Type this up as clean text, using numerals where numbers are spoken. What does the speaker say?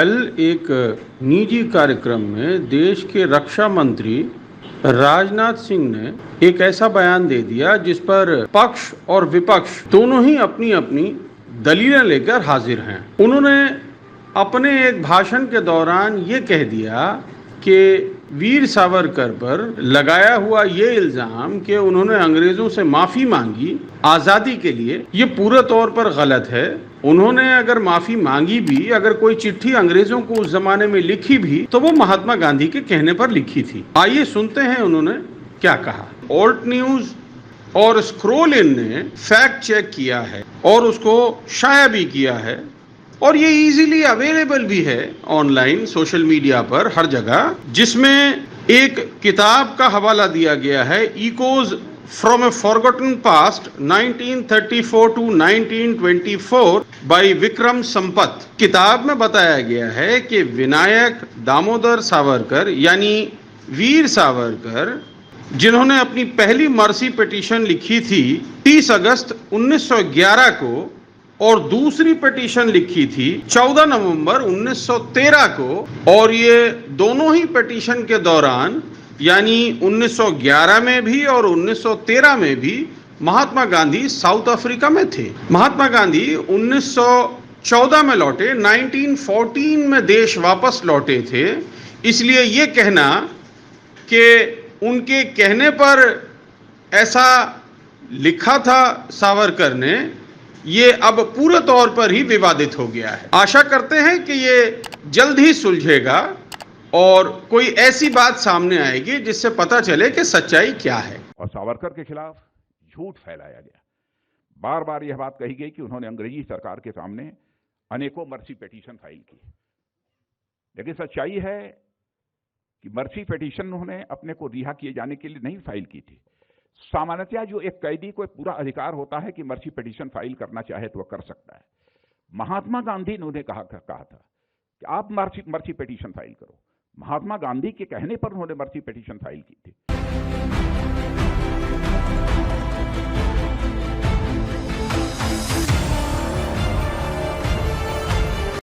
कल एक निजी कार्यक्रम में देश के रक्षा मंत्री राजनाथ सिंह ने एक ऐसा बयान दे दिया जिस पर पक्ष और विपक्ष दोनों ही अपनी अपनी दलीलें लेकर हाजिर हैं। उन्होंने अपने एक भाषण के दौरान ये कह दिया कि वीर सावरकर पर लगाया हुआ ये इल्जाम कि उन्होंने अंग्रेजों से माफी मांगी आजादी के लिए, ये पूरे तौर पर गलत है। उन्होंने अगर माफी मांगी भी, अगर कोई चिट्ठी अंग्रेजों को उस जमाने में लिखी भी, तो वो महात्मा गांधी के कहने पर लिखी थी। आइए सुनते हैं उन्होंने क्या कहा। ऑल्ट न्यूज और स्क्रोल इन ने फैक्ट चेक किया है और उसको शाया भी किया है, और ये इजीली अवेलेबल भी है ऑनलाइन सोशल मीडिया पर हर जगह, जिसमें एक किताब का हवाला दिया गया है, echoes from a forgotten past 1934 to 1924 by Vikram Sampat. किताब में बताया गया है कि विनायक दामोदर सावरकर यानी वीर सावरकर, जिन्होंने अपनी पहली मर्सी पिटीशन लिखी थी 30 अगस्त 1911 को और दूसरी पिटीशन लिखी थी 14 नवंबर 1913 को, और ये दोनों ही पिटीशन के दौरान यानी 1911 में भी और 1913 में भी महात्मा गांधी साउथ अफ्रीका में थे। महात्मा गांधी 1914 में लौटे, 1914 में देश वापस लौटे थे। इसलिए ये कहना कि उनके कहने पर ऐसा लिखा था सावरकर ने, ये अब पूरे तौर पर ही विवादित हो गया है। आशा करते हैं कि ये जल्द ही सुलझेगा और कोई ऐसी बात सामने आएगी जिससे पता चले कि सच्चाई क्या है। और सावरकर के खिलाफ झूठ फैलाया गया। बार बार यह बात कही गई कि उन्होंने अंग्रेजी सरकार के सामने अनेकों मर्सी पिटीशन फाइल की, लेकिन सच्चाई है कि मर्सी पिटीशन उन्होंने अपने को रिहा किए जाने के लिए नहीं फाइल की थी। सामान्यतः जो एक कैदी को पूरा अधिकार होता है कि मर्सी पिटीशन फाइल करना चाहे तो वह कर सकता है। महात्मा गांधी ने उन्हें कहा था कि आप मर्सी पिटीशन फाइल करो। महात्मा गांधी के कहने पर उन्होंने मर्सी पिटीशन फाइल की थी।